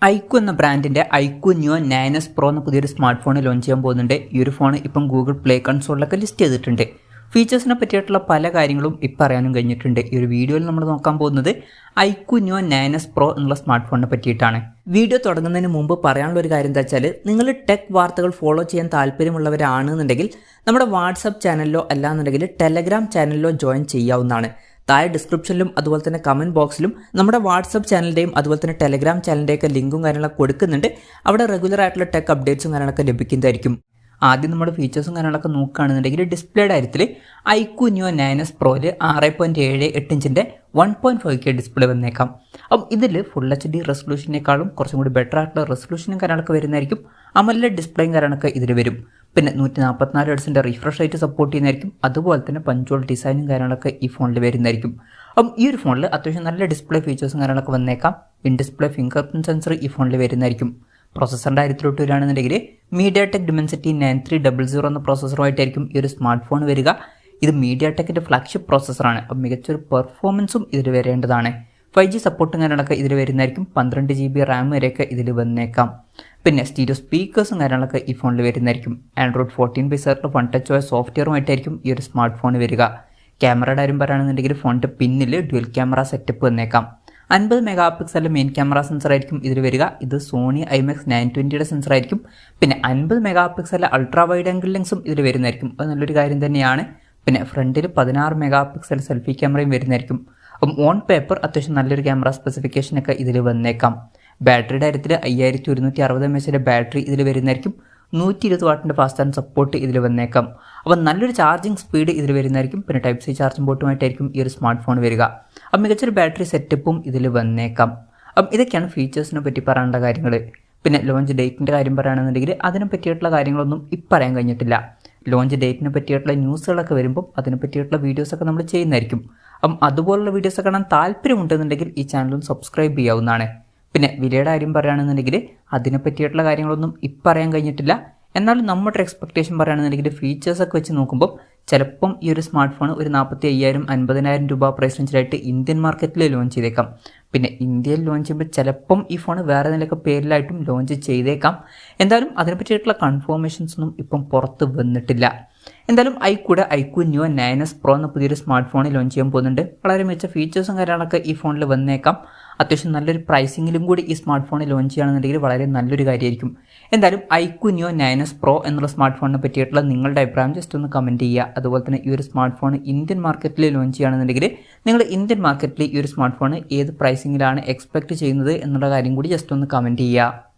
IQ എന്ന ബ്രാൻഡിൻ്റെ IQ new 9s Pro എന്ന പുതിയൊരു സ്മാർട്ട് ഫോൺ ലോഞ്ച് ചെയ്യാൻ പോകുന്നുണ്ട്. ഈ ഒരു ഫോൺ ഇപ്പം ഗൂഗിൾ പ്ലേ കൺസോളിലൊക്കെ ലിസ്റ്റ് ചെയ്തിട്ടുണ്ട്. ഫീച്ചേഴ്സിനെ പറ്റിയിട്ടുള്ള പല കാര്യങ്ങളും ഇപ്പം അറിയാനും കഴിഞ്ഞിട്ടുണ്ട്. ഈ ഒരു വീഡിയോയിൽ നമ്മൾ നോക്കാൻ പോകുന്നത് ഐക്യു ന്യൂ 9s Pro എന്നുള്ള സ്മാർട്ട് ഫോണിനെ പറ്റിയിട്ടാണ്. വീഡിയോ തുടങ്ങുന്നതിന് മുമ്പ് പറയാനുള്ള ഒരു കാര്യം എന്താ വെച്ചാൽ, നിങ്ങൾ ടെക് വാർത്തകൾ ഫോളോ ചെയ്യാൻ താല്പര്യമുള്ളവരാണെന്നുണ്ടെങ്കിൽ നമ്മുടെ വാട്സപ്പ് ചാനലിലോ അല്ലാന്നുണ്ടെങ്കിൽ ടെലഗ്രാം ചാനലിലോ ജോയിൻ ചെയ്യാവുന്നതാണ്. താഴെ ഡിസ്ക്രിപ്ഷനിലും അതുപോലെ തന്നെ കമൻറ്റ് ബോക്സിലും നമ്മുടെ വാട്സപ്പ് ചാനലിൻ്റെയും അതുപോലെ തന്നെ ടെലഗ്രാം ചാനലിൻ്റെയൊക്കെ ലിങ്കും കാര്യങ്ങളൊക്കെ കൊടുക്കുന്നുണ്ട്. അവിടെ റെഗുലർ ആയിട്ടുള്ള ടെക് അപ്ഡേറ്റ്സും കാര്യങ്ങളൊക്കെ ലഭിക്കുന്നതായിരിക്കും. ആദ്യം നമ്മുടെ ഫീച്ചേഴ്സും കാര്യങ്ങളൊക്കെ നോക്കുകയാണെന്നുണ്ടെങ്കിൽ ഡിസ്പ്ലേയുടെ കാര്യത്തിൽ ഐക്യു ന്യൂ 9s Proയിൽ 6.78 ഇഞ്ചിൻ്റെ 1.5K ഡിസ്പ്ലേ വന്നേക്കാം. അപ്പം ഇതിൽ ഫുൾ HD റെസൊല്യൂഷനേക്കാളും കുറച്ചും കൂടി ബെറ്റർ ആയിട്ടുള്ള റെസൊല്യൂഷനും കാര്യങ്ങളൊക്കെ വരുന്നതായിരിക്കും. AMOLED ഡിസ്പ്ലേയും കാര്യങ്ങളൊക്കെ ഇതിൽ വരും. പിന്നെ 144 ഹെർട്സിൻ്റെ റിഫ്രഷ് റേറ്റ് സപ്പോർട്ട് ചെയ്യുന്നതായിരിക്കും. അതുപോലെ തന്നെ പഞ്ച്വൽ ഡിസൈനും കാര്യങ്ങളൊക്കെ ഈ ഫോണിൽ വരുന്നതായിരിക്കും. അപ്പം ഈ ഒരു ഫോണിൽ അത്യാവശ്യം നല്ല ഡിസ്പ്ലേ ഫീച്ചേഴ്സും കാര്യങ്ങളൊക്കെ വന്നേക്കാം. In display finger print sensor ഈ ഫോണിൽ വരുന്നതായിരിക്കും. പ്രോസസ്സറിൻ്റെ കാര്യത്തിലോട്ട് വരികയാണെന്നുണ്ടെങ്കിൽ MediaTek Dimensity 9300 എന്ന പ്രോസസ്സറുമായിട്ടായിരിക്കും ഈ ഒരു സ്മാർട്ട് ഫോൺ വരിക. ഇത് MediaTekൻ്റെ ഫ്ലാഗ്ഷിപ്പ് പ്രോസസ്സറാണ്. അപ്പം മികച്ചൊരു പെർഫോമൻസും ഇതിൽ വരേണ്ടതാണ്. 5G സപ്പോർട്ടും കാര്യങ്ങളൊക്കെ ഇതിൽ വരുന്നതായിരിക്കും. 12 GB റാം വരെയൊക്കെ ഇതിൽ വന്നേക്കാം. പിന്നെ സ്റ്റീരിയോ സ്പീക്കേഴ്സും കാര്യങ്ങളൊക്കെ ഈ ഫോണിൽ വരുന്നതായിരിക്കും. Android 14 ബേസായിട്ടുള്ള വൺ ടച്ച് OS സോഫ്റ്റ്വെയറുമായിട്ടായിരിക്കും ഈ ഒരു സ്മാർട്ട് ഫോൺ വരിക. ക്യാമറയുടെ കാര്യം പറയുകയാണെന്നുണ്ടെങ്കിൽ ഫോണിൻ്റെ പിന്നിൽ ഡ്യുവൽ ക്യാമറ സെറ്റപ്പ് വന്നേക്കാം. 50 മെഗാ പിക്സലിൻ്റെ മെയിൻ ക്യാമറ സെൻസർ ആയിരിക്കും ഇതിൽ വരിക. ഇത് സോണി IMX 920യുടെ സെൻസർ ആയിരിക്കും. പിന്നെ 50 മെഗാ പിക്സലിലെ അൾട്രാ വൈഡ് ആംഗിൾ ലെൻസും ഇതിൽ വരുന്നതായിരിക്കും. അത് നല്ലൊരു കാര്യം തന്നെയാണ്. പിന്നെ ഫ്രണ്ടിൽ 16 മെഗാ പിക്സൽ സെൽഫി ക്യാമറയും വരുന്നതായിരിക്കും. അപ്പം ഓൺ പേപ്പർ അത്യാവശ്യം നല്ലൊരു ക്യാമറ സ്പെസിഫിക്കേഷനൊക്കെ ഇതിൽ വന്നേക്കാം. ബാറ്ററിയുടെ കാര്യത്തിൽ 5160 mAhന്റെ ബാറ്ററി ഇതിൽ വരുന്നതായിരിക്കും. 120 വാട്ടിൻ്റെ ഫാസ്റ്റ് ചാർജ് സപ്പോർട്ട് ഇതിൽ വന്നേക്കാം. അപ്പം നല്ലൊരു ചാർജിങ് സ്പീഡ് ഇതിൽ വരുന്നതായിരിക്കും. പിന്നെ ടൈപ്പ് സി ചാർജിംഗ് പോർട്ടുമായിട്ടായിരിക്കും ഈ ഒരു സ്മാർട്ട് ഫോൺ വരിക. അപ്പം മികച്ചൊരു ബാറ്ററി സെറ്റപ്പും ഇതിൽ വന്നേക്കാം. അപ്പം ഇതൊക്കെയാണ് ഫീച്ചേഴ്സിനെ പറ്റി പറയേണ്ട കാര്യങ്ങൾ. പിന്നെ ലോഞ്ച് ഡേറ്റിൻ്റെ കാര്യം പറയുകയാണെന്നുണ്ടെങ്കിൽ അതിനെ പറ്റിയിട്ടുള്ള കാര്യങ്ങളൊന്നും ഇപ്പം പറയാൻ കഴിഞ്ഞിട്ടില്ല. ലോഞ്ച് ഡേറ്റിനെ പറ്റിയിട്ടുള്ള ന്യൂസുകളൊക്കെ വരുമ്പം അതിനെ പറ്റിയിട്ടുള്ള വീഡിയോസൊക്കെ നമ്മൾ ചെയ്യുന്നതായിരിക്കും. അപ്പം അതുപോലുള്ള വീഡിയോസ് കാണാൻ താല്പര്യമുണ്ടെന്നുണ്ടെങ്കിൽ ഈ ചാനലും സബ്സ്ക്രൈബ് ചെയ്യാവുന്നതാണ്. പിന്നെ വിലയുടെ കാര്യം പറയുകയാണെന്നുണ്ടെങ്കിൽ അതിനെ പറ്റിയിട്ടുള്ള കാര്യങ്ങളൊന്നും ഇപ്പം പറയാൻ കഴിഞ്ഞിട്ടില്ല. എന്നാലും നമ്മുടെ എക്സ്പെക്ടേഷൻ പറയുകയാണെന്നുണ്ടെങ്കിൽ ഫീച്ചേഴ്സൊക്കെ വെച്ച് നോക്കുമ്പോൾ ചിലപ്പം ഈ ഒരു സ്മാർട്ട് ഫോൺ ഒരു 45,000 50,000 രൂപ പ്രൈസ് റേഞ്ചിലായിട്ട് ഇന്ത്യൻ മാർക്കറ്റിൽ ലോഞ്ച് ചെയ്തേക്കാം. പിന്നെ ഇന്ത്യയിൽ ലോഞ്ച് ചെയ്യുമ്പോൾ ചിലപ്പം ഈ ഫോൺ വേറെ എന്തെങ്കിലുമൊക്കെ പേരിലായിട്ടും ലോഞ്ച് ചെയ്തേക്കാം. എന്തായാലും അതിനെ പറ്റിയിട്ടുള്ള കൺഫർമേഷൻസ് ഒന്നും ഇപ്പം പുറത്ത് വന്നിട്ടില്ല. എന്തായാലും ഐക്യു ന്യൂ 9s Pro എന്ന പുതിയൊരു സ്മാർട്ട് ഫോൺ ലോഞ്ച് ചെയ്യാൻ പോകുന്നുണ്ട്. വളരെ മികച്ച ഫീച്ചേഴ്സും കാര്യങ്ങളൊക്കെ ഈ ഫോണിൽ വന്നേക്കാം. അത്യാവശ്യം നല്ലൊരു പ്രൈസിങ്ങിലും കൂടി ഈ സ്മാർട്ട് ഫോൺ ലോഞ്ച് ചെയ്യുകയാണെന്നുണ്ടെങ്കിൽ വളരെ നല്ലൊരു കാര്യമായിരിക്കും. എന്തായാലും ഐക്യു ന്യൂ 9s Pro എന്നുള്ള സ്മാർട്ട് ഫോണിനെ പറ്റിയിട്ടുള്ള നിങ്ങളുടെ അഭിപ്രായം ജസ്റ്റ് ഒന്ന് കമൻറ്റ് ചെയ്യുക. അതുപോലെ തന്നെ ഈ ഒരു സ്മാർട്ട് ഫോൺ ഇന്ത്യൻ മാർക്കറ്റിൽ ലോഞ്ച് ചെയ്യുകയാണെന്നുണ്ടെങ്കിൽ നിങ്ങൾ ഇന്ത്യൻ മാർക്കറ്റിൽ ഈ ഒരു സ്മാർട്ട് ഫോൺ ഏത് പ്രൈസിങ്ങിലാണ് എക്സ്പെക്റ്റ് ചെയ്യുന്നത് എന്നുള്ള കാര്യം കൂടി ജസ്റ്റ് ഒന്ന് കമൻറ്റ് ചെയ്യുക.